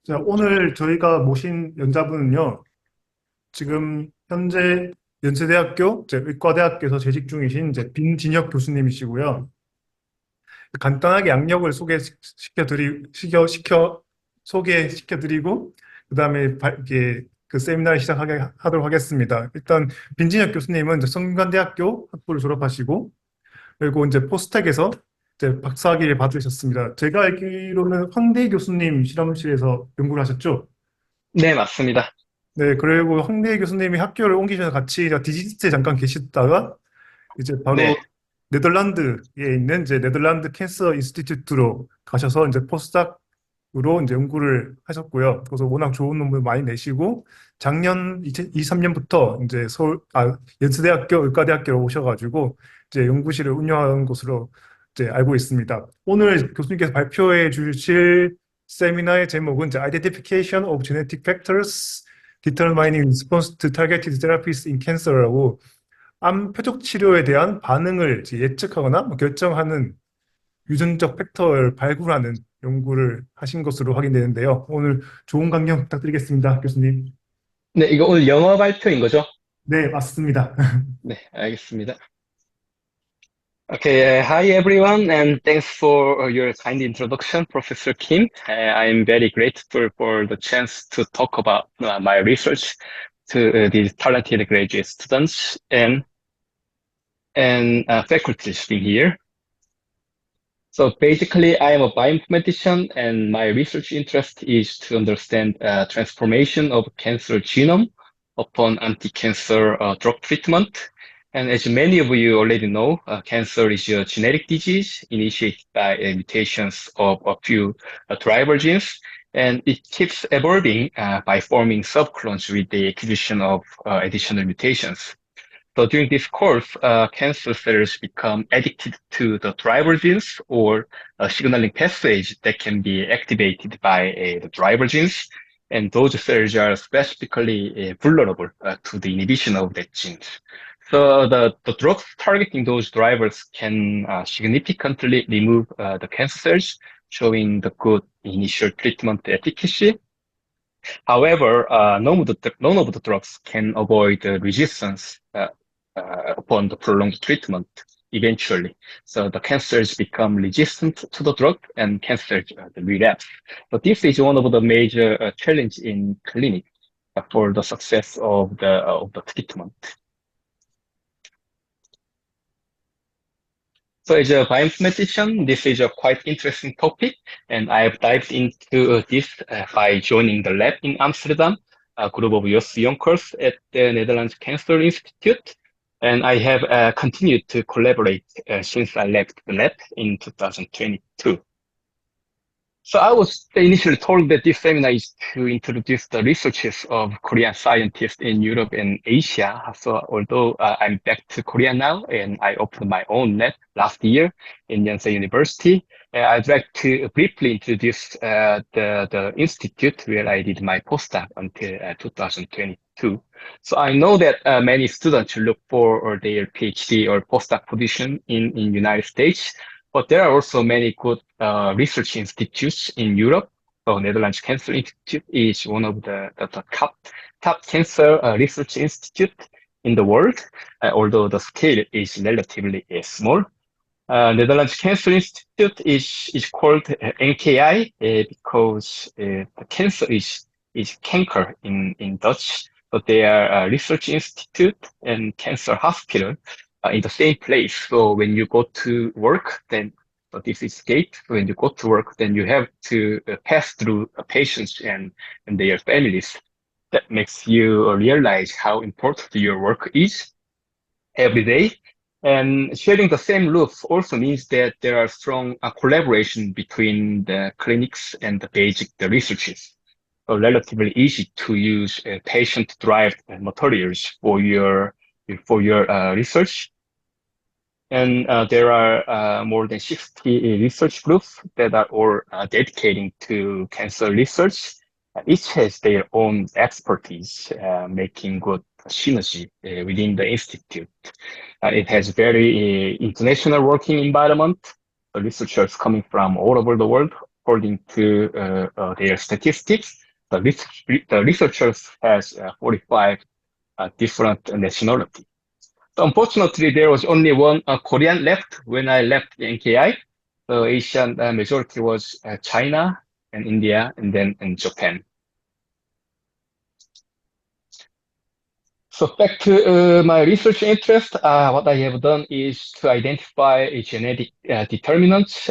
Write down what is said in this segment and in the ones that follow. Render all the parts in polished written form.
자, 오늘 저희가 모신 연자분은요, 지금 현재 연세대학교 의과대학교에서 재직 중이신 빈진혁 교수님이시고요. 간단하게 양력을 소개시켜드리고, 그 다음에 이게 그 세미나를 시작하게 하도록 하겠습니다. 일단, 빈진혁 교수님은 성균관대학교 학부를 졸업하시고, 그리고 이제 포스텍에서 박사학위를 받으셨습니다. 제가 알기로는 황대 교수님 실험실에서 연구를 하셨죠? 네, 맞습니다. 네, 그리고 황대 교수님이 학교를 옮기기 전에 같이 디지트에 잠깐 계시다가 이제 바로 네, 네덜란드에 있는 이제 네덜란드 캔서 인스티튜트로 가셔서 이제 포스닥으로 이제 연구를 하셨고요. 그래서 워낙 좋은 논문 많이 내시고 작년 2023년부터 이제 연세대학교 의과대학교로 오셔가지고 이제 연구실을 운영하는 것으로 이제 알고 있습니다. 오늘 교수님께서 발표해 주실 세미나의 제목은 이제 Identification of Genetic Factors Determining Response to Targeted Therapies in Cancer라고 암 표적 치료에 대한 반응을 이제 예측하거나 뭐 결정하는 유전적 팩터를 발굴하는 연구를 하신 것으로 확인되는데요. 오늘 좋은 강연 부탁드리겠습니다, 교수님. 네, 이거 오늘 영어 발표인 거죠? 네, 맞습니다. 네, 알겠습니다. Okay, hi everyone, and thanks for your kind introduction, Professor Kim. I'm very grateful for the chance to talk about my research to these talented graduate students and faculties being here. So basically, I am a bioinformatician, and my research interest is to understand transformation of cancer genome upon anti-cancer drug treatment. And as many of you already know, cancer is a genetic disease initiated by mutations of a few driver genes, and it keeps evolving by forming subclones with the acquisition of additional mutations. So during this course, cancer cells become addicted to the driver genes or signaling pathways that can be activated by the driver genes. And those cells are specifically vulnerable to the inhibition of that gene. So the drugs targeting those drivers can significantly remove the cancer cells, showing the good initial treatment efficacy. However, none of the drugs can avoid resistance upon the prolonged treatment eventually. So the cancers become resistant to the drug and cancer relapse. But this is one of the major challenge in clinic for the success of the treatment. So as a bioinformatician, this is a quite interesting topic, and I have dived into this by joining the lab in Amsterdam, a group of youngsters at the Netherlands Cancer Institute, and I have continued to collaborate since I left the lab in 2022. So I was initially told that this seminar is to introduce the researches of Korean scientists in Europe and Asia. So although I'm back to Korea now and I opened my own lab last year in Yonsei University, I'd like to briefly introduce the institute where I did my postdoc until 2022. So I know that many students look for their PhD or postdoc position in United States. But there are also many good research institutes in Europe. So Netherlands Cancer Institute is one of the top cancer research institute in the world, although the scale is relatively small. Netherlands Cancer Institute is called NKI because the cancer is canker in Dutch, but they are a research institute and cancer hospital in the same place. So when you go to work, then so this is gate. When you go to work, then you have to pass through patients and their families. That makes you realize how important your work is every day. And sharing the same roof also means that there are strong collaboration between the clinics and the researches. So relatively easy to use patient-derived materials for your research. And there are more than 60 research groups that are all dedicating to cancer research. Each has their own expertise, making good synergy within the institute. It has very international working environment. Researchers coming from all over the world according to their statistics. The researchers has 45 different nationalities. So unfortunately, there was only one Korean left when I left the NKI. The Asian majority was China and India, and then in Japan. So back to my research interest, what I have done is to identify a genetic determinants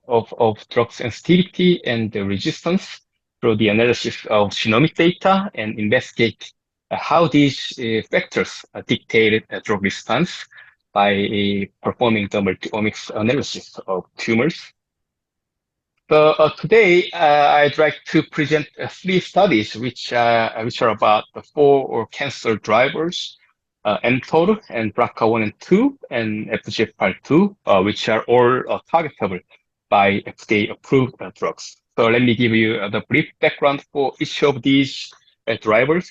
of drug sensitivity and the resistance through the analysis of genomic data and investigate how these factors dictated drug response by performing the multi-omics analysis of tumors. So today I'd like to present three studies which are about the four cancer drivers, mTOR and BRCA1 and 2 and FGFR2, which are all targetable by FDA-approved drugs. So let me give you the brief background for each of these drivers.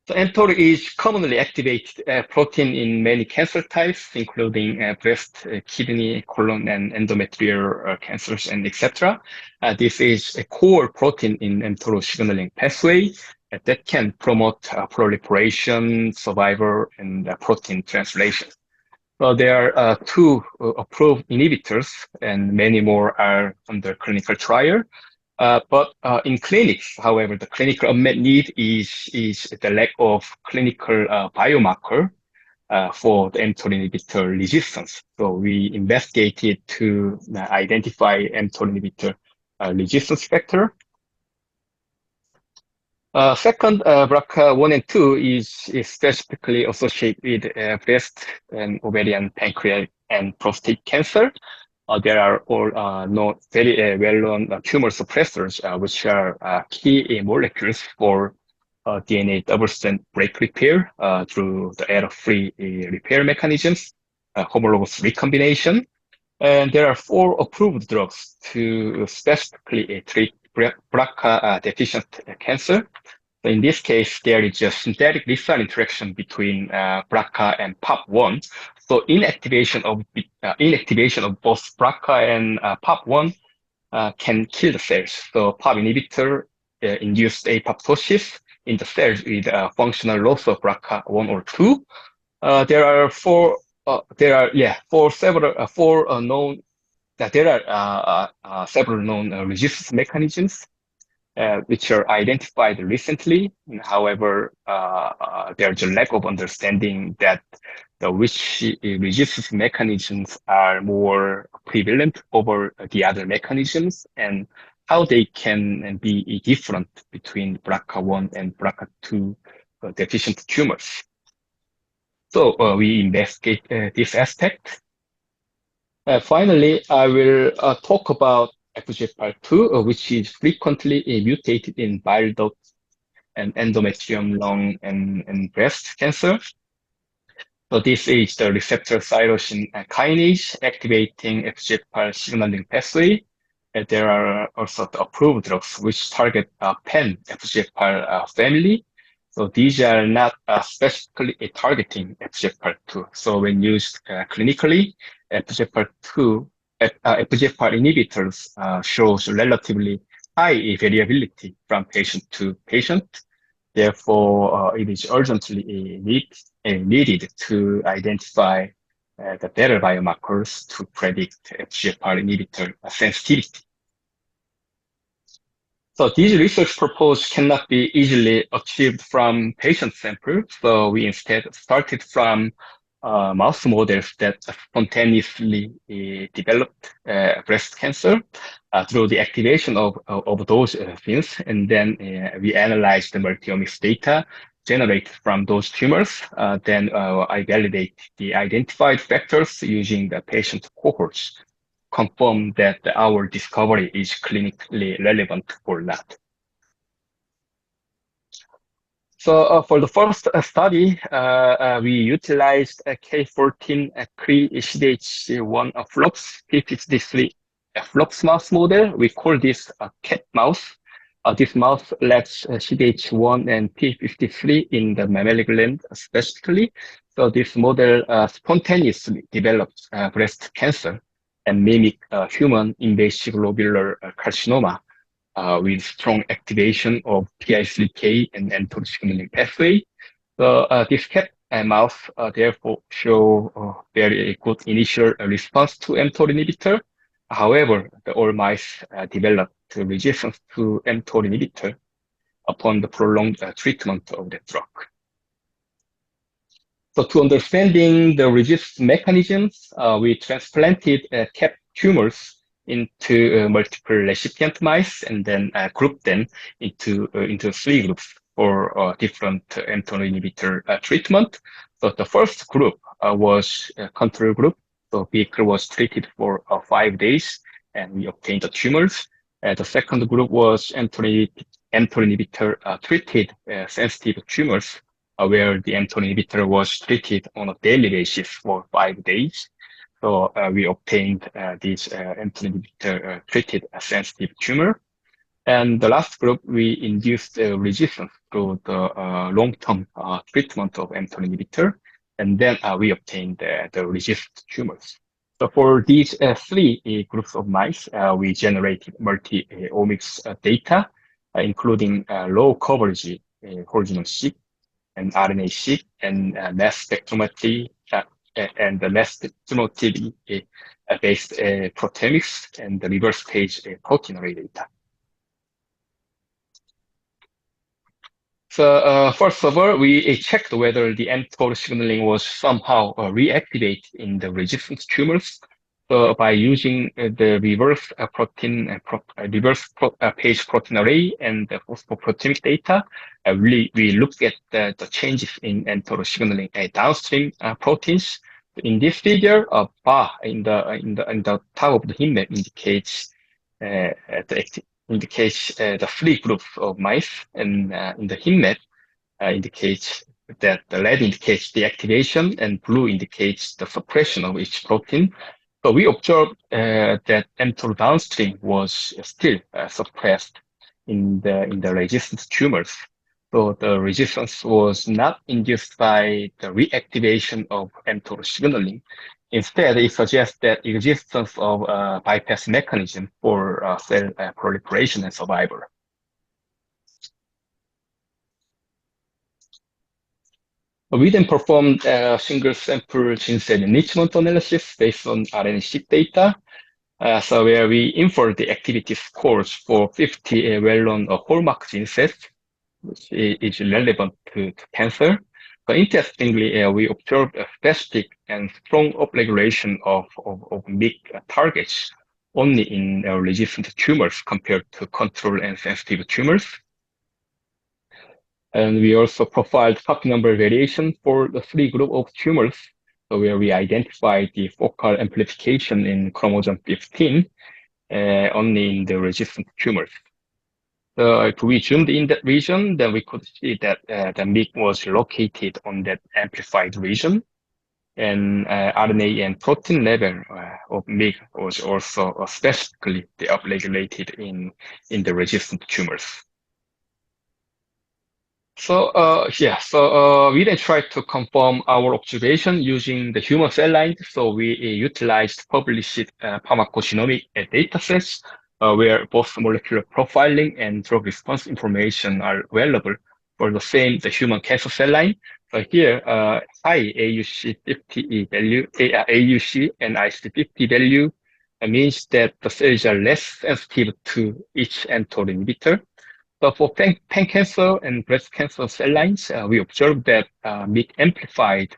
So mTOR is commonly activated protein in many cancer types, including breast, kidney, colon, and endometrial cancers, and etc. This is a core protein in mTOR signaling pathway that can promote proliferation, survival, and protein translation. So there are two approved inhibitors, and many more are under clinical trial. But in clinics, however, the clinical unmet need is the lack of clinical biomarker for the mTOR inhibitor resistance. So we investigated to identify mTOR inhibitor resistance factor. Second, BRCA1 and 2 is specifically associated with breast and ovarian, pancreatic, and prostate cancer. There are all known, very well-known tumor suppressors, which are key molecules for DNA double-strand break repair through the error-free repair mechanisms, homologous recombination. And there are four approved drugs to specifically treat BRCA deficient cancer. So in this case, there is a synthetic lethal interaction between BRCA and POP1. So inactivation of both BRCA and POP1 can kill the cells. So POP inhibitor induced apoptosis in the cells with functional loss of BRCA1 or 2. There are several known resistance mechanisms which are identified recently. However, there's a lack of understanding that which resistance mechanisms are more prevalent over the other mechanisms and how they can be different between BRCA1 and BRCA2 deficient tumors. So we investigate this aspect. Finally, I will talk about FGFR2, which is frequently mutated in bile duct and endometrium, lung, and breast cancer. So this is the receptor tyrosine kinase activating FGFR signaling pathway. There are also the approved drugs which target pan-FGFR family. So these are not specifically targeting FGFR2. So when used clinically, FGFR2 FGFR inhibitors shows relatively high variability from patient to patient. Therefore, it is urgently needed to identify the better biomarkers to predict FGFR inhibitor sensitivity. So these research proposals cannot be easily achieved from patient samples. So we instead started from mouse models that spontaneously developed breast cancer through the activation of those genes. And then we analyzed the multi-omics data generated from those tumors. Then I validate the identified factors using the patient cohorts, confirm that our discovery is clinically relevant or not. So for the first study, we utilized a K14 CDH1 flops P53 flops mouse model. We call this a cat mouse. This mouse lacks CDH1 and P53 in the mammary gland specifically. So this model spontaneously develops breast cancer. and mimic human invasive lobular carcinoma with strong activation of PI3K and mTOR signaling pathway. So this cat and mouse therefore show very good initial response to mTOR inhibitor. However, all mice developed resistance to mTOR inhibitor upon the prolonged treatment of the drug. So to understanding the resistance mechanisms, we transplanted cat tumors into multiple recipient mice and then grouped them into 3 groups for different mTOR inhibitor treatment. So the first group was a control group. So vehicle was treated for 5 days and we obtained the tumors. The second group was mTOR inhibitor treated sensitive tumors where the mTOR inhibitor was treated on a daily basis for 5 days. So we obtained this mTOR inhibitor treated sensitive tumor. And the last group, we induced resistance through the long-term treatment of mTOR inhibitor. And then we obtained the resistant tumors. So for these 3 groups of mice, we generated multi-omics data, including low coverage whole genome-seq and RNA-seq and mass spectrometry and the mass spectrometry based proteomics and the reverse phase protein array data. So first of all, we checked whether the mTOR signaling was somehow reactivated in the resistant tumors. So by using the reverse phase protein array and the phosphoproteomic data, we looked at the changes in mTOR signaling downstream proteins. In this figure, a bar in the top of the heat map indicates the 3 groups of mice, and in the heat map indicates that the red indicates the activation and blue indicates the suppression of each protein. So we observed that mTOR downstream was still suppressed in the resistant tumors. So the resistance was not induced by the reactivation of mTOR signaling. Instead, it suggests that existence of a bypass mechanism for cell proliferation and survival. We then performed a single sample gene cell enrichment analysis based on RNA-seq data. So where we inferred the activity scores for 50 well-known hallmark gene sets, which is relevant to cancer. But interestingly, we observed a specific and strong upregulation of MYC targets only in resistant tumors compared to control and sensitive tumors. And we also profiled copy number variation for the 3 groups of tumors, so where we identified the focal amplification in chromosome 15 only in the resistant tumors. So if we zoomed in that region, then we could see that the MYC was located on that amplified region, and RNA and protein level of MYC was also specifically upregulated in the resistant tumors. So we then tried to confirm our observation using the human cell lines. So we utilized published pharmacogenomic datasets where both molecular profiling and drug response information are available for the human cancer cell line. So here, high AUC50 value, AUC and IC50 value means that the cells are less sensitive to each mTOR inhibitor. So for pan-cancer and breast cancer cell lines, we observed that MYC amplified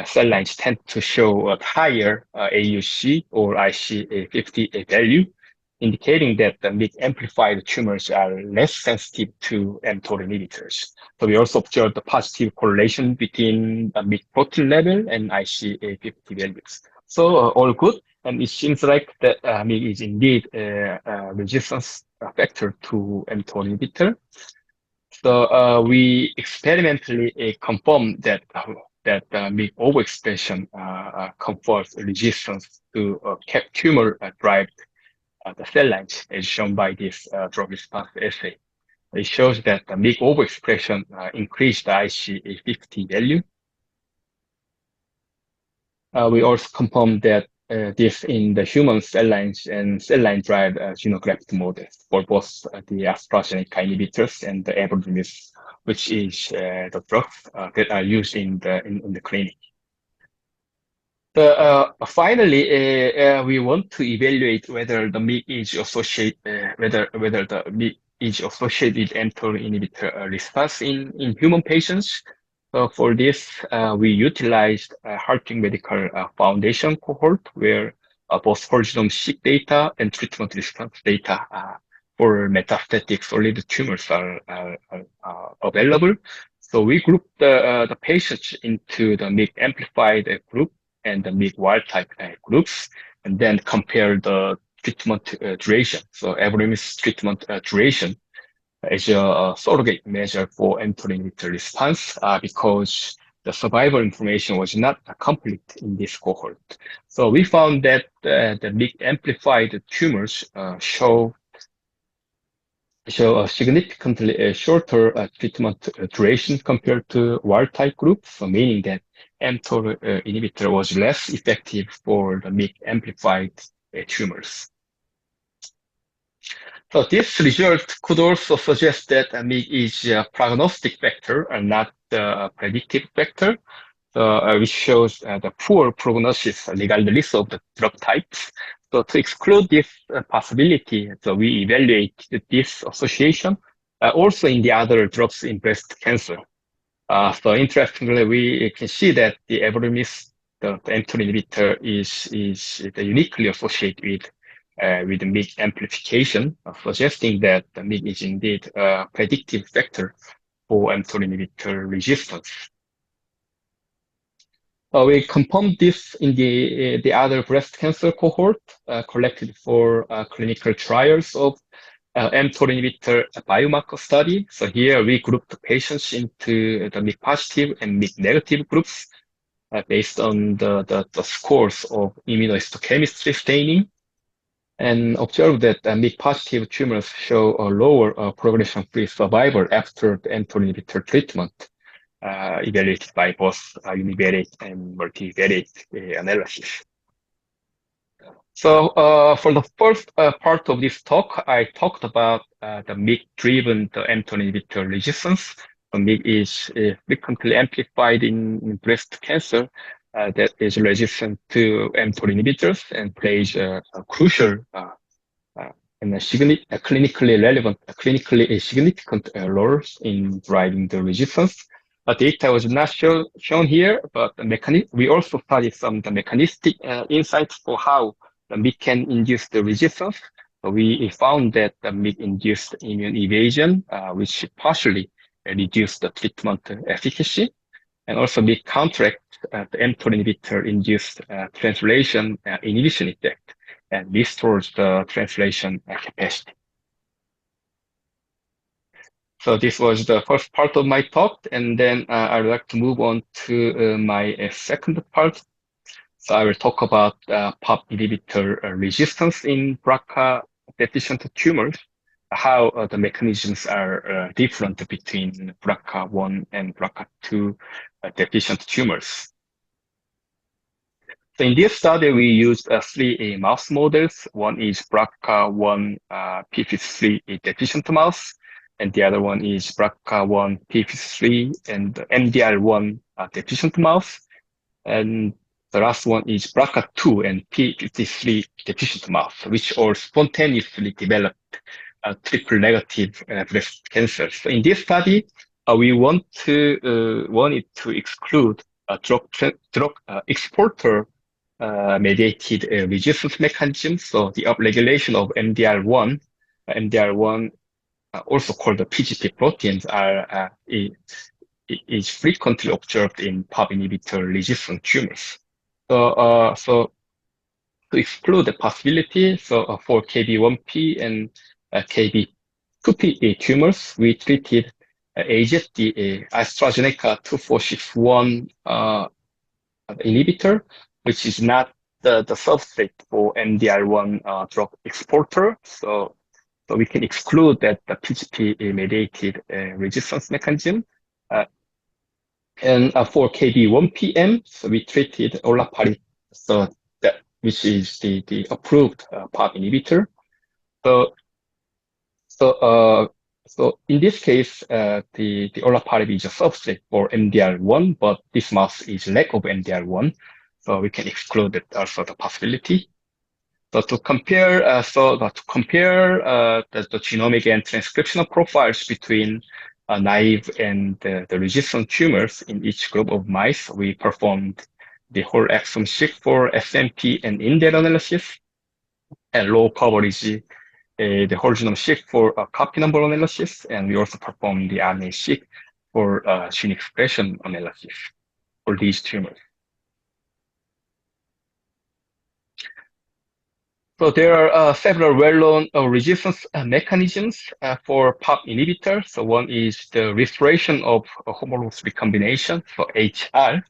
cell lines tend to show a higher AUC or IC50 value, indicating that the MYC amplified tumors are less sensitive to mTOR inhibitors. So we also observed the positive correlation between the MYC protein level and IC50 values. So all good, and it seems like that MYC is indeed a resistance factor to mTOR inhibitor. So we experimentally confirmed that MYC overexpression confers resistance to cat tumor-derived the cell lines, as shown by this drug response assay. It shows that the MYC overexpression increased the IC50 value. We also confirmed that this in the human cell lines and cell line derived xenograft models for both the AstraZeneca inhibitors and the everolimus, which is the drugs that are used in the clinic. Finally, we want to evaluate whether the MYC is associated whether the MYC is associated with mTOR inhibitor response in human patients. So for this, we utilized Harting Medical Foundation cohort where both whole genome-seq data and treatment response data for metastatic solid tumors are available. So we grouped the patients into the MYC amplified group and the MYC wild type groups, and then compare the treatment duration. So everolimus treatment duration is a surrogate measure for mTOR inhibitor response because the survival information was not complete in this cohort. So we found that the MYC amplified tumors show a significantly shorter treatment duration compared to wild type groups, so meaning that mTOR inhibitor was less effective for the MYC amplified tumors. So this result could also suggest that MYC is a prognostic factor and not a predictive factor, which shows the poor prognosis regardless of the drug types. So to exclude this possibility, so we evaluate this association also in the other drugs in breast cancer. So interestingly, we can see that the everolimus, the mTOR inhibitor, is uniquely associated with the MYC amplification, suggesting that the MYC is indeed a predictive factor for mTOR inhibitor resistance. We confirmed this in the other breast cancer cohort collected for clinical trials of mTOR inhibitor biomarker study. So here we grouped patients into the MYC positive and MYC negative groups based on the scores of immunohistochemistry staining, and observed that MYC positive tumors show a lower progression-free survival after the mTOR inhibitor treatment, evaluated by both univariate and multivariate analysis. So for the first part of this talk, I talked about the MYC-driven mTOR inhibitor resistance. So MYC is frequently amplified in breast cancer that is resistant to mTOR inhibitors and plays a crucial and a clinically relevant, clinically significant roles in driving the resistance. Data was not shown here, but we also studied some of the mechanistic insights for how the MYC can induce the resistance. So we found that the MYC-induced immune evasion, which partially reduced the treatment efficacy, and also MYC counteract the mTOR inhibitor-induced translation inhibition effect and restores the translation capacity. So this was the first part of my talk, and then I would like to move on to my second part. So I will talk about PARP inhibitor resistance in BRCA deficient tumors, how the mechanisms are different between BRCA1 and BRCA2 deficient tumors. So in this study, we used three mouse models. One is BRCA1 p53 deficient mouse, and the other one is BRCA1 p53 and MDR1 deficient mouse. And the last one is BRCA2 and p53 deficient mouse, which all spontaneously developed triple negative breast cancer. So in this study, we wanted to exclude drug exporter mediated resistance mechanism. So the upregulation of MDR1, also called the PGP proteins, is frequently observed in PARP inhibitor resistant tumors. So to exclude the possibility, so for KB1P and KB2P tumors, we treated AZ, the AstraZeneca 2461 inhibitor, which is not the substrate for MDR1 drug exporter. So we can exclude that the PGP mediated resistance mechanism. And for KB1PM, so we treated olaparib, so which is the approved PARP inhibitor. So so so in this case, the olaparib is a substrate for MDR1, but this mouse is lack of MDR1, so we can exclude it also the possibility. So to compare, the genomic and transcriptional profiles between naive and the resistant tumors in each group of mice, we performed the whole exome seq for SNP and indel analysis, and low coverage, the whole genome seq for copy number analysis, and we also performed the RNA seq for gene expression analysis for these tumors. So there are several well-known resistance mechanisms for PARP inhibitors. So one is the restoration of homologous recombination, so HR.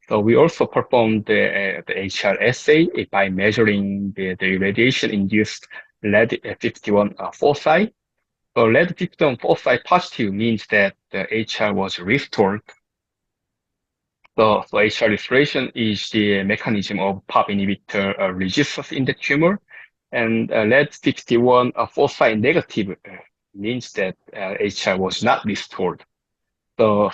So we also performed the HR assay by measuring the irradiation-induced lead-51 foci. So lead-51 foci positive means that the HR was restored. So HR restoration is the mechanism of PARP inhibitor resistance in the tumor. And lead-51 foci negative means that HR was not restored. So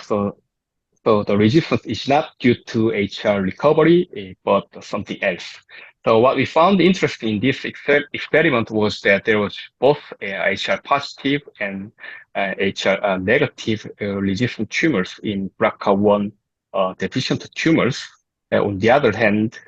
the resistance is not due to HR recovery, but something else. So what we found interesting in this experiment was that there was both HR positive and HR negative resistant tumors in BRCA1 deficient tumors. On the other hand,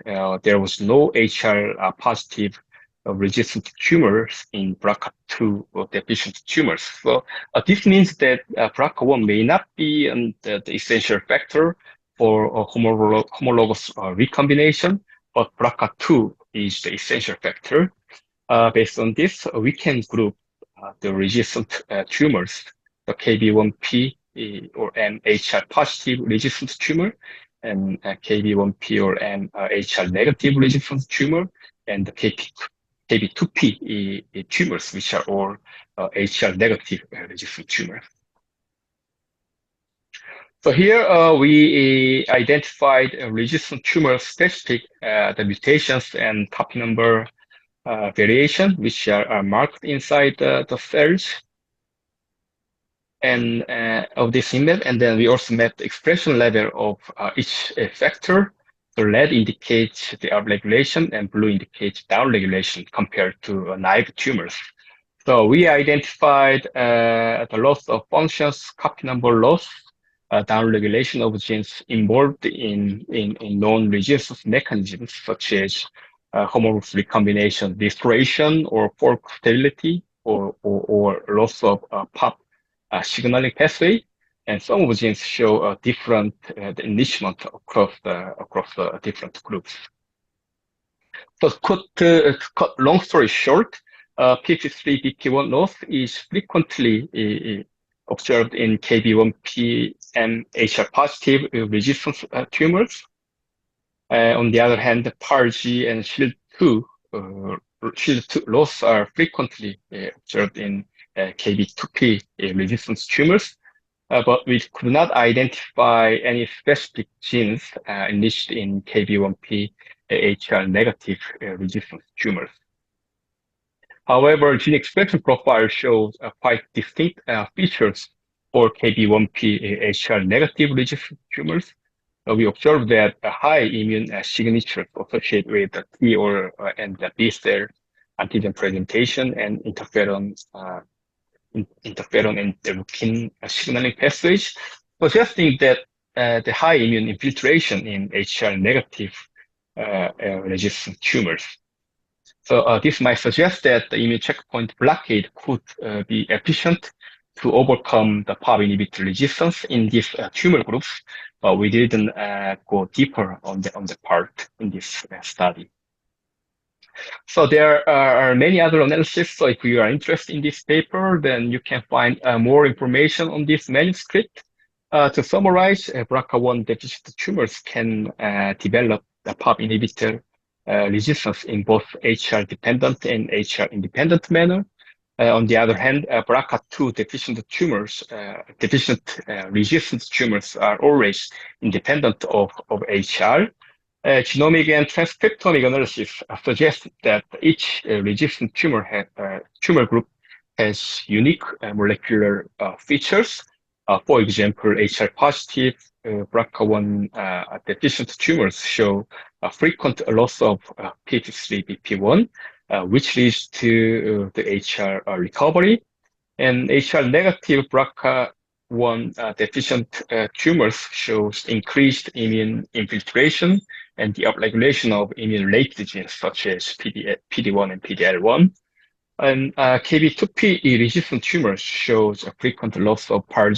there was no HR positive resistant tumors in BRCA2 deficient tumors. So this means that BRCA1 may not be the essential factor for homologous recombination, but BRCA2 is the essential factor. Based on this, we can group the resistant tumors, the KB1P or MHR positive resistant tumor, and KB1P or MHR negative resistant tumor, and the KB2P tumors, which are all HR negative resistant tumors. So here we identified resistant tumor specific the mutations and copy number variation, which are marked inside the cells and of this IMAP. And then we also mapped the expression level of each factor. So red indicates the upregulation and blue indicates downregulation compared to naive tumors. So we identified the loss of functions, copy number loss, downregulation of genes involved in non-resistance mechanisms such as homologous recombination restoration or fork stability or loss of PARP signaling pathway. And some of the genes show different enrichment across the different groups. So to cut long story short, p53-BP1 loss is frequently observed in KB1P and HR positive resistance tumors. On the other hand, the PARG and SHIELD2 loss are frequently observed in KB2P resistance tumors. But we could not identify any specific genes enriched in KB1P HR negative resistance tumors. However, gene expression profile shows quite distinct features for KB1P HR negative resistant tumors. We observed that a high immune signature associated with the T and the B cell antigen presentation and interferon and interleukin signaling pathways, suggesting that the high immune infiltration in HR negative resistant tumors. So this might suggest that the immune checkpoint blockade could be efficient to overcome the PARP inhibitor resistance in these tumor groups, but we didn't go deeper on the part in this study. So there are many other analyses. So if you are interested in this paper, then you can find more information on this manuscript. To summarize, BRCA1 deficient tumors can develop the PARP inhibitor resistance in both HR dependent and HR independent manner. On the other hand, BRCA2 deficient tumors, resistant tumors are always independent of HR. Genomic and transcriptomic analysis suggests that each resistant tumor group has unique molecular features. For example, HR positive BRCA1 deficient tumors show a frequent loss of p53BP1, which leads to the HR recovery. And HR negative BRCA1 deficient tumors shows increased immune infiltration and the upregulation of immune-related genes such as PD1 and PDL1. And KB2P resistant tumors shows a frequent loss of PARG,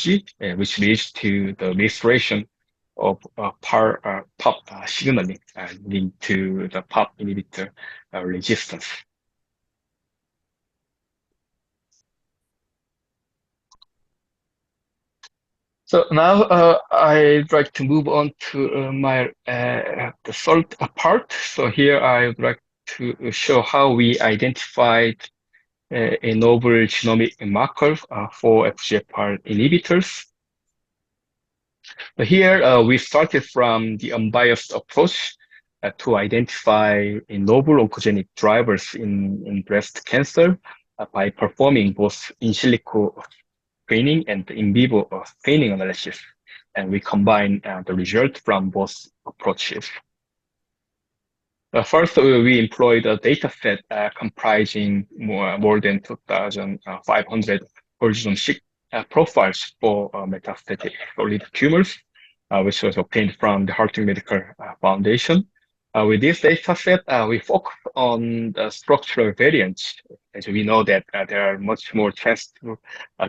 which leads to the restoration of PARP signaling, leading to the PARP inhibitor resistance. So now I'd like to move on to the third part. So here I would like to show how we identified a novel genomic marker for FGFR inhibitors. Here we started from the unbiased approach to identify a novel oncogenic drivers in breast cancer by performing both in silico screening and in vivo screening analysis. And we combine the result from both approaches. First, we employed a data set comprising more than 2,500 whole genome profiles for metastatic solid tumors, which was obtained from the Harting Medical Foundation. With this data set, we focus on the structural variants, as we know that there are much more chances to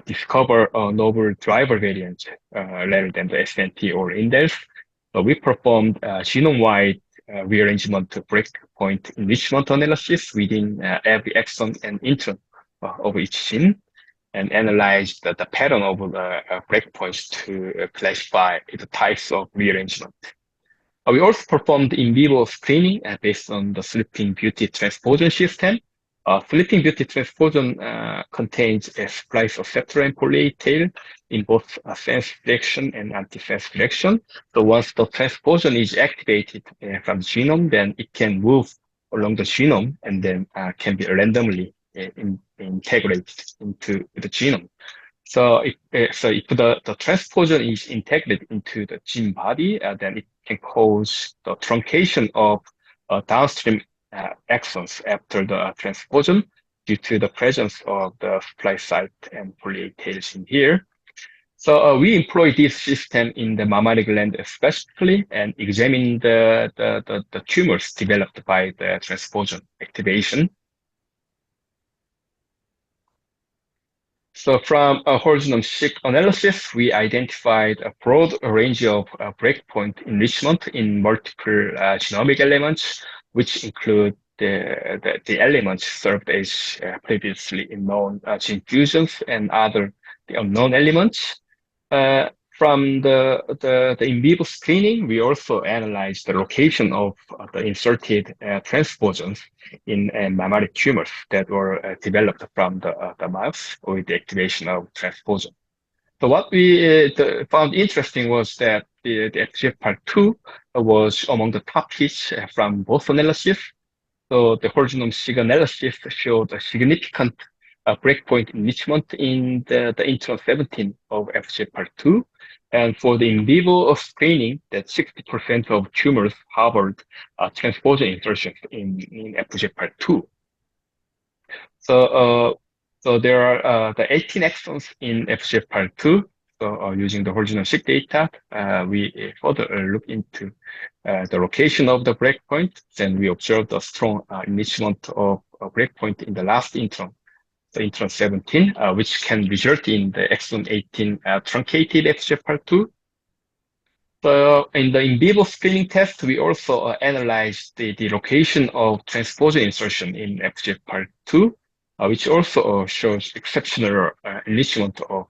discover novel driver variants rather than the SNP or indels. So we performed genome-wide rearrangement breakpoint enrichment analysis within every exon and intron of each gene, and analyzed the pattern of the breakpoints to classify the types of rearrangement. We also performed in vivo screening based on the Sleeping Beauty transposon system. Sleeping Beauty transposon contains a splice of septal and poly tail in both sense direction and anti-sense direction. So once the transposon is activated from the genome, then it can move along the genome and then can be randomly integrated into the genome. So if the transposon is integrated into the gene body, then it can cause the truncation of downstream exons after the transposon due to the presence of the splice site and poly tails in here. So we employ this system in the mammary gland specifically and examine the tumors developed by the transposon activation. So from a whole genome-seq analysis, we identified a broad range of breakpoint enrichment in multiple genomic elements, which include the elements served as previously known gene fusions and other unknown elements. From the in vivo screening, we also analyzed the location of the inserted transposons in mammary tumors that were developed from the mouse with the activation of transposon. So what we found interesting was that the FGFR2 was among the top hits from both analyses. So the whole genome-seq analysis showed a significant breakpoint enrichment in the intron 17 of FGFR2. And for the in vivo screening, that 60% of tumors harbored transposon insertions in FGFR2. So there are the 18 exons in FGFR2. So using the whole genome-seq data, we further look into the location of the breakpoint. Then we observed a strong enrichment of a breakpoint in the last intron, the intron 17, which can result in the exon 18 truncated FGFR2. So in the in vivo screening test, we also analyzed the location of transposon insertion in FGFR2, which also shows exceptional enrichment of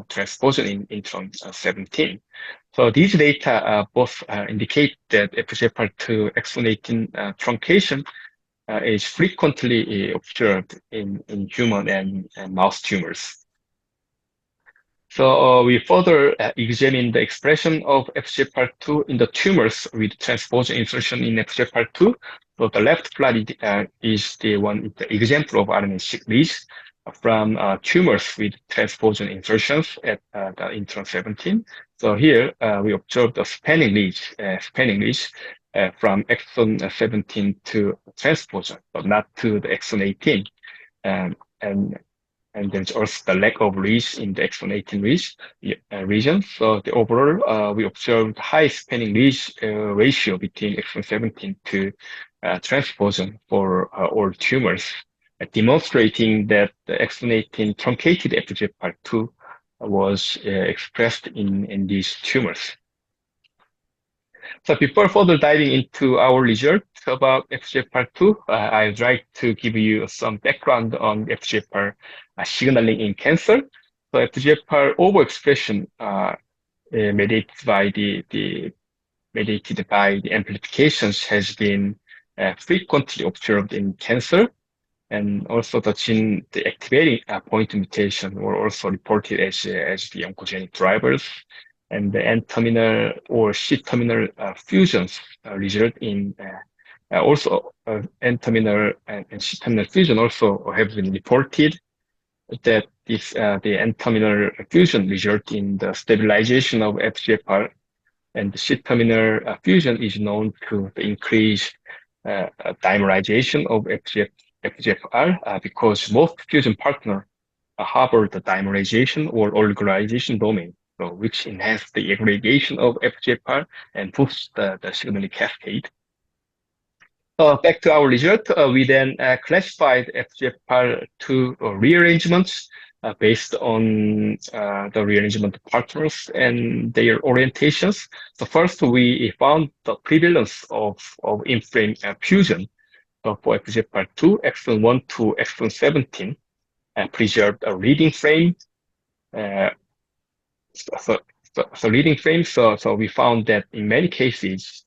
transposon in intron 17. So these data both indicate that FGFR2 exon 18 truncation is frequently observed in human and mouse tumors. So we further examine the expression of FGFR2 in the tumors with transposon insertion in FGFR2. So the left plot is the one, the example of RNA-seq leads from tumors with transposon insertions at the intron 17. So here we observe the spanning leads from exon 17 to transposon, but not to the exon 18. And there's also the lack of reach in the exon 18 region. So the overall, we observed high spanning reach ratio between exon 17 to transposon for all tumors, demonstrating that the exon 18 truncated FGFR2 was expressed in these tumors. So before further diving into our results about FGFR2, I'd like to give you some background on FGFR signaling in cancer. So FGFR overexpression mediated by the amplifications has been frequently observed in cancer, and also the activating point mutation were also reported as the oncogenic drivers, and the N-terminal or C-terminal fusions result in also N-terminal and C-terminal fusion also have been reported that the N-terminal fusion result in the stabilization of FGFR, and the C-terminal fusion is known to increase dimerization of FGFR because most fusion partners harbor the dimerization or oligomerization domain, so which enhance the aggregation of FGFR and boosts the signaling cascade. Back to our result, we then classified FGFR2 rearrangements based on the rearrangement partners and their orientations. So first, we found the prevalence of in-frame fusion. So for FGFR2, exon 1 to exon 17 preserved a reading frame. So reading frame. So we found that in many cases,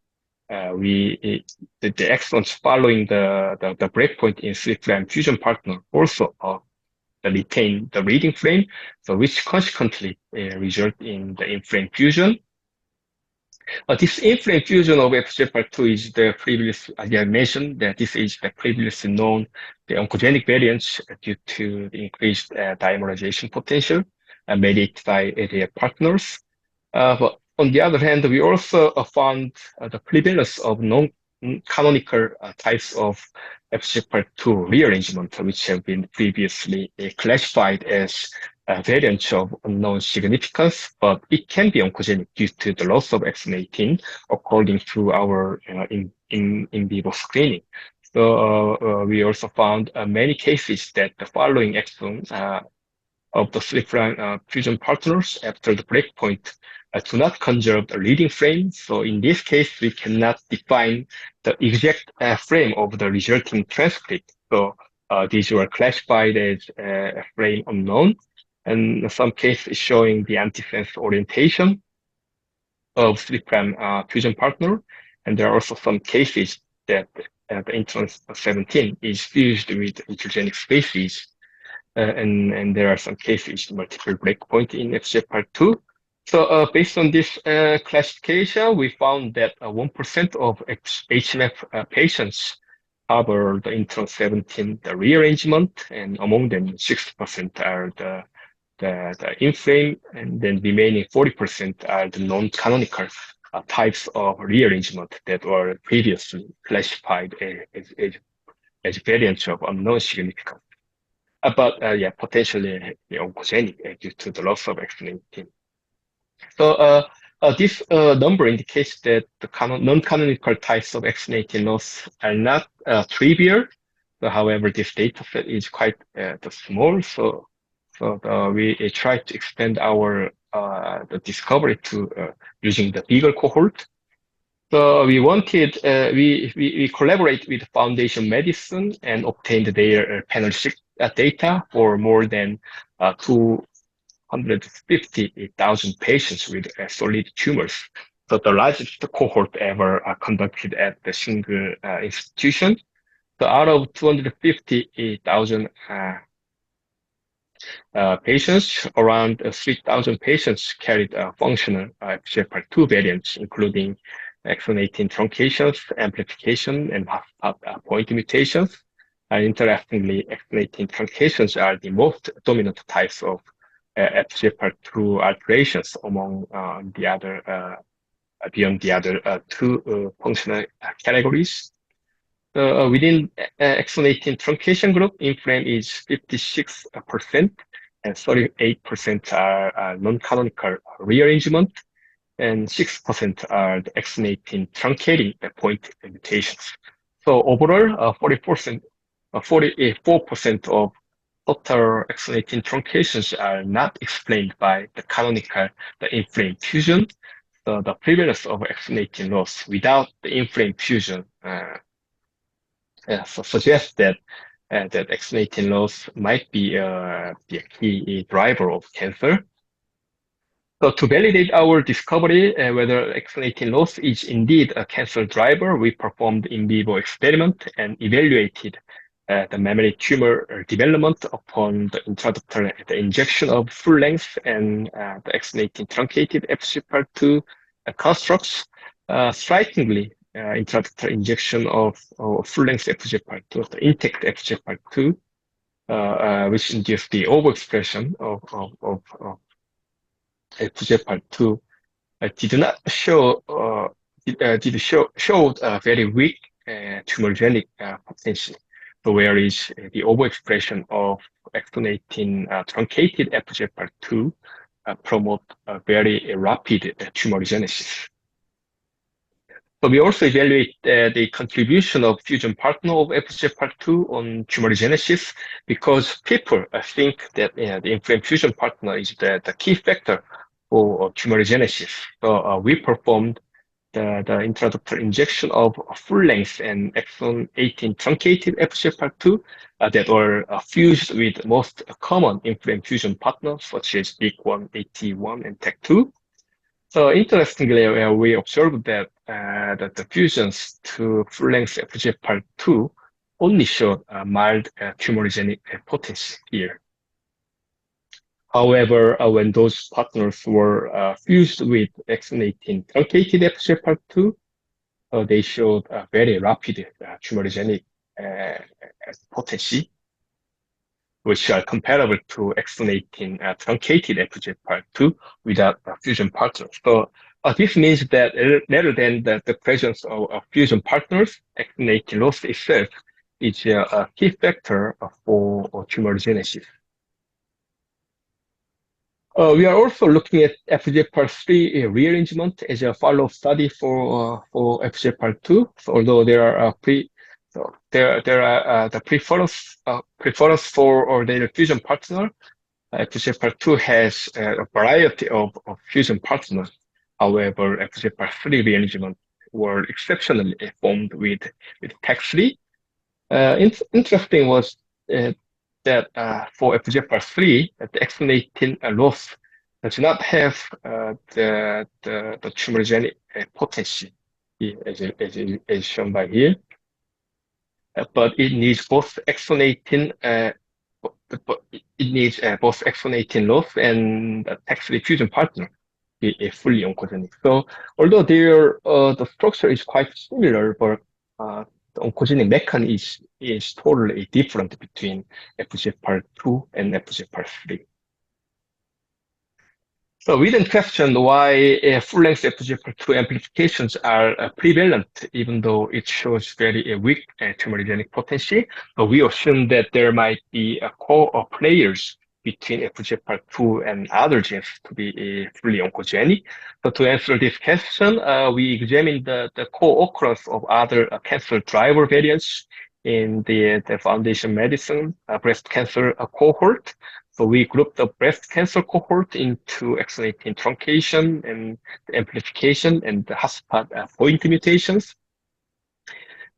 the exons following the breakpoint in 3' fusion partner also retain the reading frame, so which consequently result in the in-frame fusion. This in-frame fusion of FGFR2 is the previous, as I mentioned, that this is the previously known the oncogenic variants due to the increased dimerization potential mediated by their partners. But on the other hand, we also found the prevalence of non-canonical types of FGFR2 rearrangement, which have been previously classified as variants of unknown significance, but it can be oncogenic due to the loss of exon 18, according to our in vivo screening. So we also found many cases that the following exons of the 3' fusion partners after the breakpoint do not conserve the reading frame. So in this case, we cannot define the exact frame of the resulting transcript. So these were classified as a frame unknown, and in some cases showing the antisense orientation of 3' fusion partner. And there are also some cases that the intron 17 is fused with intergenic species. And there are some cases multiple breakpoint in FGFR2. So based on this classification, we found that 1% of HMF patients harbor the intron 17 the rearrangement, and among them 60% are the in-frame, and then remaining 40% are the non-canonical types of rearrangement that were previously classified as variants of unknown significance. But potentially oncogenic due to the loss of exon 18. So this number indicates that the non-canonical types of exon 18 loss are not trivial. However, this data set is quite small. So we try to expand our the discovery to using the bigger cohort. So we wanted, we collaborate with Foundation Medicine and obtained their panel data for more than 250,000 patients with solid tumors. So the largest cohort ever conducted at the single institution. So out of 250,000 Patients, around 3,000 patients carried functional FGFR2 variants, including exon 18 truncations, amplification, and point mutations. Interestingly, exon 18 truncations are the most dominant types of FGFR2 alterations among the other beyond the other two functional categories. Within exon 18 truncation group, inflame is 56% and 38% are non-canonical rearrangement, and 6% are the exon 18 truncating point mutations. So overall, 44% of total exon 18 truncations are not explained by the canonical, the inflame fusion. So the prevalence of exon 18 loss without the inflame fusion suggests that that exon 18 loss might be a key driver of cancer. So to validate our discovery whether exon 18 loss is indeed a cancer driver, we performed in vivo experiment and evaluated the mammary tumor development upon the intraductal injection of full-length and the exon 18 truncated FGFR2 constructs. Strikingly, intraductal injection of full-length FGFR2, the intact FGFR2, which induced the overexpression of FGFR2, did not show showed a very weak tumorigenic potential. So whereas the overexpression of exon 18 truncated FGFR2 promote a very rapid tumorigenesis. So we also evaluate the contribution of fusion partner of FGFR2 on tumorigenesis, because people think that the inflame fusion partner is the key factor for tumorigenesis. So we performed the intraductal injection of full-length and exon 18 truncated FGFR2 that were fused with most common inflame fusion partners such as BIC1, AT1, and TEC2. So interestingly, we observed that that the fusions to full-length FGFR2 only showed a mild tumorigenic potency here. However, when those partners were fused with exon 18 truncated FGFR2, they showed a very rapid tumorigenic potency, which are comparable to exon 18 truncated FGFR2 without fusion partners. So this means that rather than the presence of fusion partners, exon 18 loss itself is a key factor for tumorigenesis. We are also looking at FGFR3 rearrangement as a follow-up study for FGFR2. So although there are the preference for their fusion partner, FGFR2 has a variety of fusion partners. However, FGFR3 rearrangement were exceptionally formed with TAC3. Interesting was that for FGFR3, the exon 18 loss does not have the tumorigenic potency as shown by here, but it needs both exon 18 both exon 18 loss and the TAC3 fusion partner be fully oncogenic. So although the structure is quite similar, but the oncogenic mechanism is totally different between FGFR2 and FGFR3. So we then questioned why full-length FGFR2 amplifications are prevalent, even though it shows very weak tumorigenic potency. So we assumed that there might be a co-players between FGFR2 and other genes to be fully oncogenic. So to answer this question, we examined the co-occurrence of other cancer driver variants in the Foundation Medicine breast cancer cohort. So we grouped the breast cancer cohort into exon 18 truncation and amplification and the hotspot point mutations.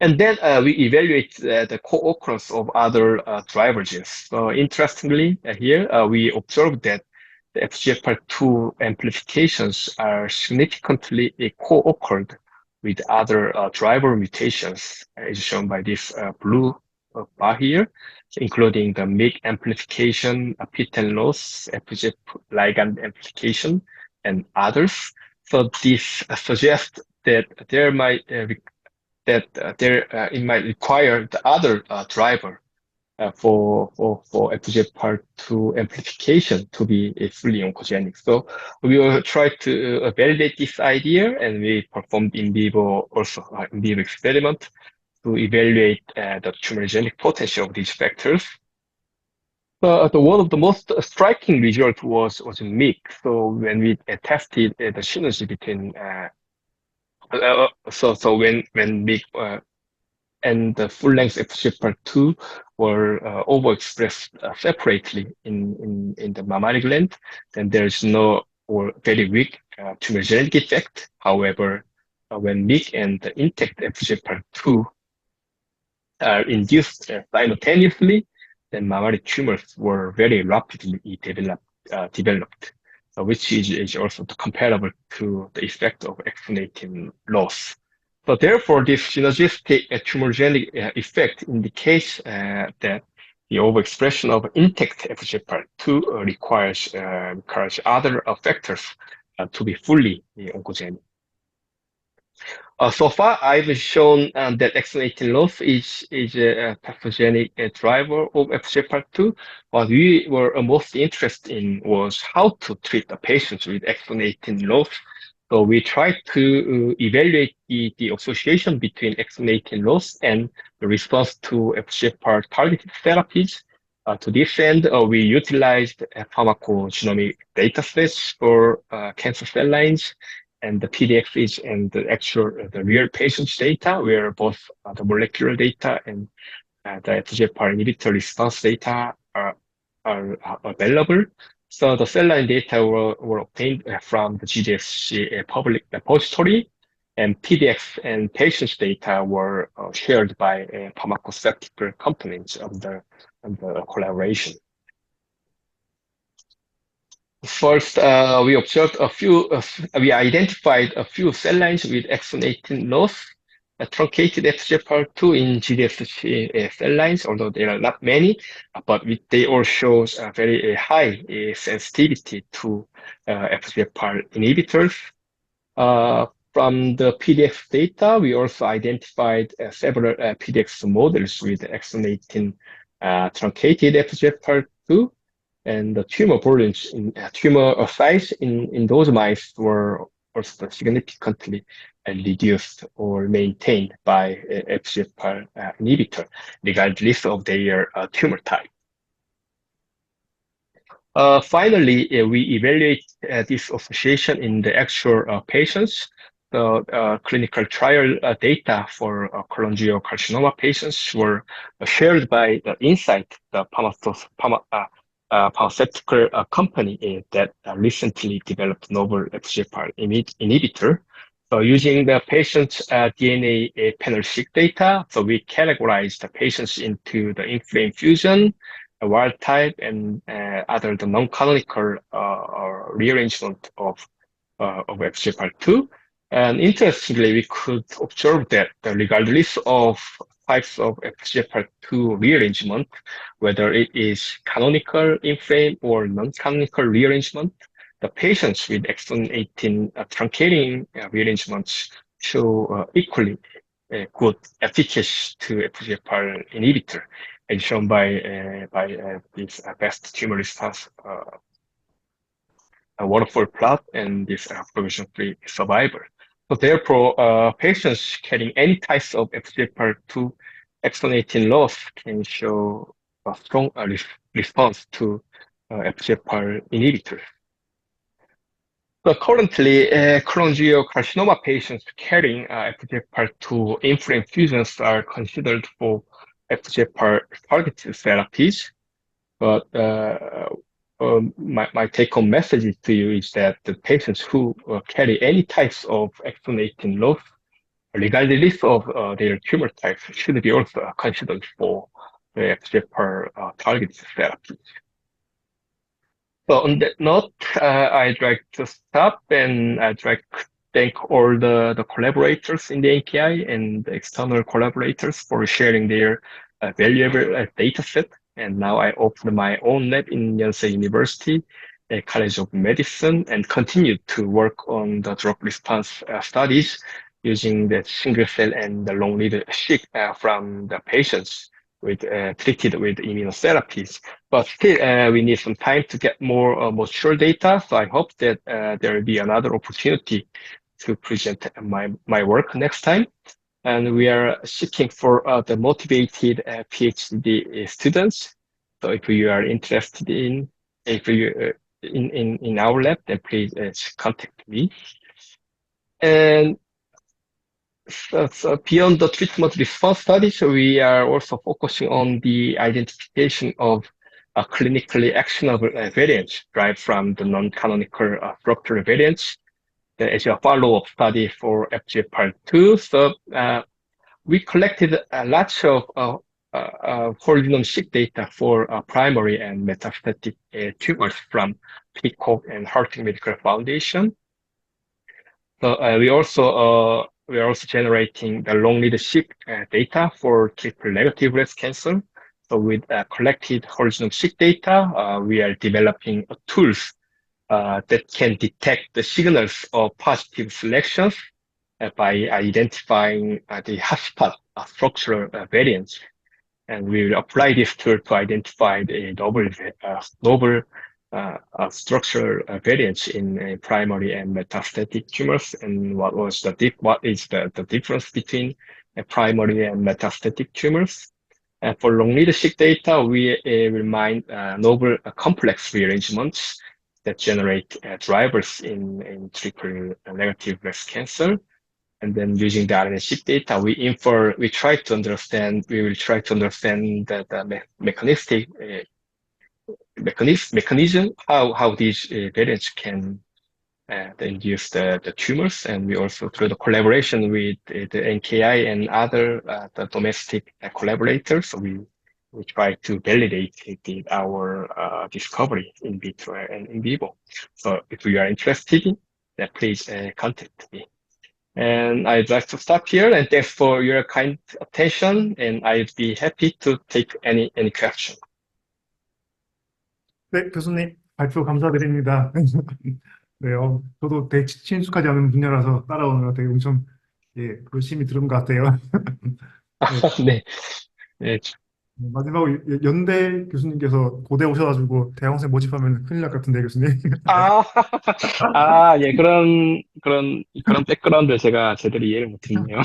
And then we evaluate the co-occurrence of other driver genes. So interestingly, here we observed that the FGFR2 amplifications are significantly co-occurred with other driver mutations, as shown by this blue bar here, including the MYC amplification, PTEN loss, FGF ligand amplification, and others. So this suggests that there might it might require the other driver for FGFR2 amplification to be fully oncogenic. So we will try to validate this idea, and we performed in vivo experiment to evaluate the tumorigenic potential of these factors. The one of the most striking results was MYC. So when we tested the synergy between when MYC and the full-length FGFR2 were overexpressed separately in the mammary gland, then there's no or very weak tumorigenic effect. However, when MYC and the intact FGFR2 are induced simultaneously, then mammary tumors were very rapidly developed, which is also comparable to the effect of exon loss. So therefore, this synergistic tumorigenic effect indicates that the overexpression of intact FGFR2 requires other factors to be fully oncogenic. So far, I've shown that exon 18 loss is a pathogenic driver of FGFR2. What we were most interested in was how to treat the patients with exon 18 loss. So we tried to evaluate the association between exon 18 loss and the response to FGFR targeted therapies. To this end, we utilized pharmacogenomic datasets for cancer cell lines and the PDXs and the real patient's data, where both the molecular data and the FGFR inhibitor response data are available. So the cell line data were obtained from the GDSC public repository, and PDX and patient's data were shared by pharmaceutical companies of the collaboration. First, we identified a few cell lines with exon 18 loss, truncated FGFR2 in GDSC cell lines, although there are not many, but they all show very high sensitivity to FGFR inhibitors. From the PDX data, we also identified several PDX models with exon 18 truncated FGFR2. And the tumor size in those mice were also significantly reduced or maintained by FGFR inhibitor, regardless of their tumor type. Finally, we evaluate this association in the actual patients. The clinical trial data for cholangiocarcinoma patients were shared by the Incyte, the pharmaceutical company that recently developed novel FGFR inhibitor. So using the patient's DNA panel-seq data, so we categorized the patients into the inflamed fusion, wild type, and other the non-canonical rearrangement of FGFR2. And interestingly, we could observe that regardless of types of FGFR2 rearrangement, whether it is canonical inflame or non-canonical rearrangement, the patients with exon 18 truncating rearrangements show equally good efficacy to FGFR inhibitor, as shown by this best tumor response waterfall plot and this progression-free survival. So therefore, patients carrying any types of FGFR2 exon 18 loss can show a strong response to FGFR inhibitors. So currently, cholangiocarcinoma patients carrying FGFR2 inflamed fusions are considered for FGFR targeted therapies. But my take-home message to you is that the patients who carry any types of exon 18 loss, regardless of their tumor types, should be also considered for the FGFR targeted therapies. So on that note, I'd like to stop, and I'd like to thank all the collaborators in the NKI and the external collaborators for sharing their valuable data set. And now I opened my own lab in Yonsei University, College of Medicine, and continue to work on the drug response studies using the single cell and the long read seq from the patients with treated with immunotherapies. But still, we need some time to get more mature data. So I hope that there will be another opportunity to present my work next time. And we are seeking for the motivated PhD students. So if you are interested in if you in our lab, then please contact me. And so beyond the treatment response studies, we are also focusing on the identification of clinically actionable variants derived from the non-canonical structural variants as a follow-up study for FGFR2. So we collected lots of whole genome-seq data for primary and metastatic tumors from PCOG and Heart Medical Foundation. So we are also generating the long read seq data for triple negative breast cancer. So with collected whole genome-seq data, we are developing tools that can detect the signals of positive selections by identifying the hotspot structural variants. And we will apply this tool to identify the novel structural variants in primary and metastatic tumors. And what is the difference between primary and metastatic tumors? For long read-seq data, we will mine novel complex rearrangements that generate drivers in triple negative breast cancer. And then using the RNA-seq data, we will try to understand the mechanism, how these variants can induce the tumors. And we also, through the collaboration with the NKI and other the domestic collaborators, we try to validate our discovery in vitro and in vivo. So if you are interested, then please contact me. And I'd like to stop here, and thanks for your kind attention, and I'd be happy to take any question. 네, 교수님 발표 감사드립니다. 네, 저도 되게 친숙하지 않은 분야라서 따라오느라 되게 엄청 열심히 들은 것 같아요. 네, 네. 네. 마지막으로 연대 교수님께서 고대 오셔가지고 대학원생 모집하면 큰일 날 것 같은데 교수님. 예, 그런 백그라운드 제가 제대로 이해를 못했네요.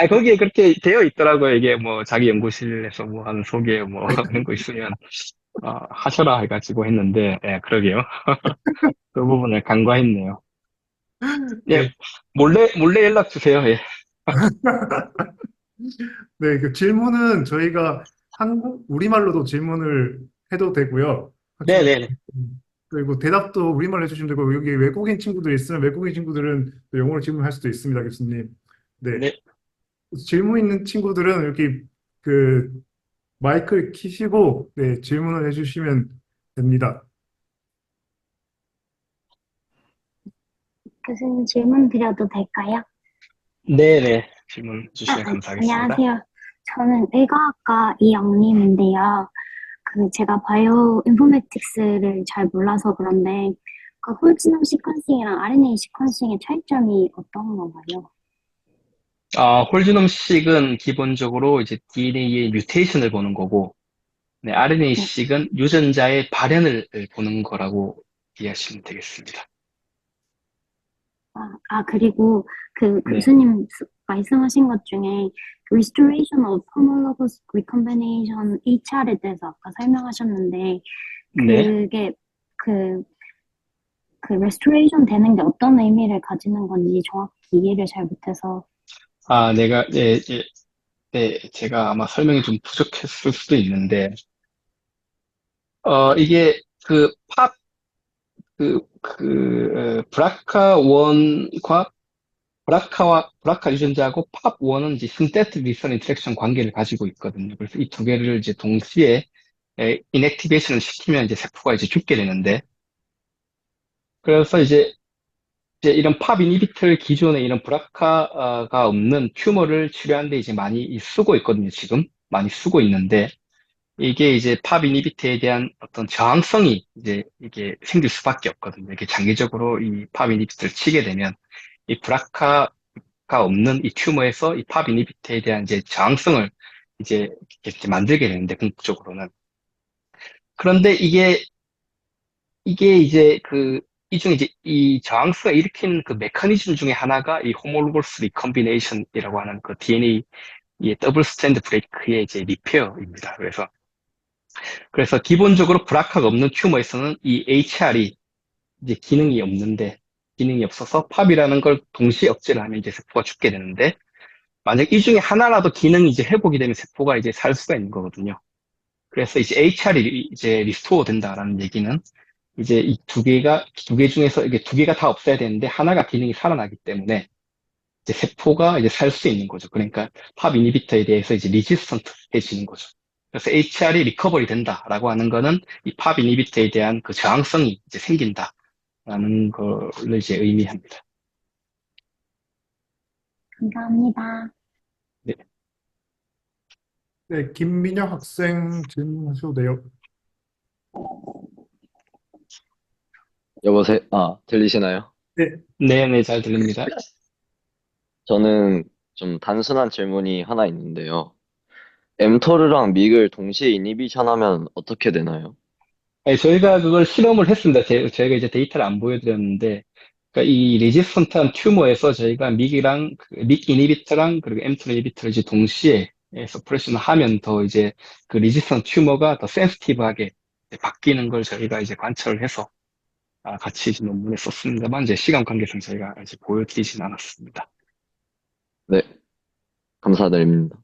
거기에 그렇게 되어 있더라고요. 이게 뭐 자기 연구실에서 뭐 하는 소개 뭐 하는 거 있으면 하셔라 해가지고 했는데, 예, 그러게요. 그 부분을 간과했네요. 예, 몰래 연락 주세요. 예. 네, 그 질문은 저희가 우리말로도 질문을 해도 되고요. 네네. 그리고 대답도 우리말로 해주시면 되고, 여기 외국인 친구들이 있으면 외국인 친구들은 또 영어로 질문할 수도 있습니다, 교수님. 네. 네. 질문 있는 친구들은 여기 그 마이크를 켜시고, 네, 질문을 해주시면 됩니다. 교수님 질문 드려도 될까요? 네네. 질문 주시면 감사하겠습니다. 안녕하세요. 저는 의과학과 이영림인데요. 제가 바이오 인포메틱스를 잘 몰라서 그런데 그 홀지놈 시퀀싱이랑 RNA 시퀀싱의 차이점이 어떤 건가요? 홀지놈식은 기본적으로 이제 DNA의 뮤테이션을 보는 거고, 네, RNA-식은 유전자의 발현을 보는 거라고 이해하시면 되겠습니다. 그리고 교수님 말씀하신 것 중에 restoration of homologous recombination HR에 대해서 아까 설명하셨는데 그게 restoration 되는 게 어떤 의미를 가지는 건지 정확히 이해를 잘 못해서. 제가 아마 설명이 좀 부족했을 수도 있는데, 이게 브라카1과 브라카 유전자하고 팝1은 이제 synthetic reson interaction 관계를 가지고 있거든요. 그래서 이 두 개를 이제 동시에 inactivation을 시키면 이제 세포가 이제 죽게 되는데, 그래서 이제 이런 팝 이니비터 기존에 이런 브라카가 없는 튜머를 치료하는데 이제 많이 쓰고 있거든요, 지금. 많이 쓰고 있는데 이게 이제 팝 이니비트에 대한 어떤 저항성이 이제 이게 생길 수밖에 없거든요. 이게 장기적으로 이 팝 이니비트를 치게 되면 이 브라카가 없는 이 튜머에서 이 팝 이니비트에 대한 이제 저항성을 이제 이렇게 만들게 되는데 궁극적으로는 그런데 이게 이제 이 중에 이제 이 저항수가 일으키는 그 메커니즘 중에 하나가 이 호모로거스 리컨비네이션이라고 하는 그 DNA의 더블 스트랜드 브레이크의 이제 리페어입니다. 그래서 기본적으로 브라카가 없는 튜머에서는 이 HR이 이제 기능이 없어서 팝이라는 걸 동시에 억제를 하면 이제 세포가 죽게 되는데 만약 이 중에 하나라도 기능이 이제 회복이 되면 세포가 이제 살 수가 있는 거거든요. 그래서 이제 HR이 이제 리스토어 된다라는 얘기는 이제 이 두 개 중에서 이게 두 개가 다 없어야 되는데 하나가 기능이 살아나기 때문에 이제 세포가 이제 살 수 있는 거죠. 그러니까 팝 이니비터에 대해서 이제 리지스턴트해지는 거죠. 그래서 HR이 리커버리 된다라고 하는 거는 이 팝 이니비터에 대한 그 저항성이 이제 생긴다라는 걸 이제 의미합니다. 감사합니다. 네. 네, 김민영 학생 질문하셔도 돼요. 여보세요? 아, 들리시나요? 네, 네, 잘 들립니다. 저는 좀 단순한 질문이 하나 있는데요. 엠토르랑 믹을 동시에 이니비션 하면 어떻게 되나요? 아니, 저희가 그걸 실험을 했습니다. 저희가 이제 데이터를 안 보여드렸는데, 그러니까 이 레지스턴트한 튜머에서 저희가 믹 이니비터랑 그리고 엠토 이니비터를 이제 동시에 서프레션을 하면 더 이제 그 레지스턴트 튜머가 더 센시티브하게 바뀌는 걸 저희가 이제 관찰을 해서 같이 이제 논문에 썼습니다만, 이제 시간 관계상 저희가 이제 보여드리진 않았습니다. 네, 감사드립니다.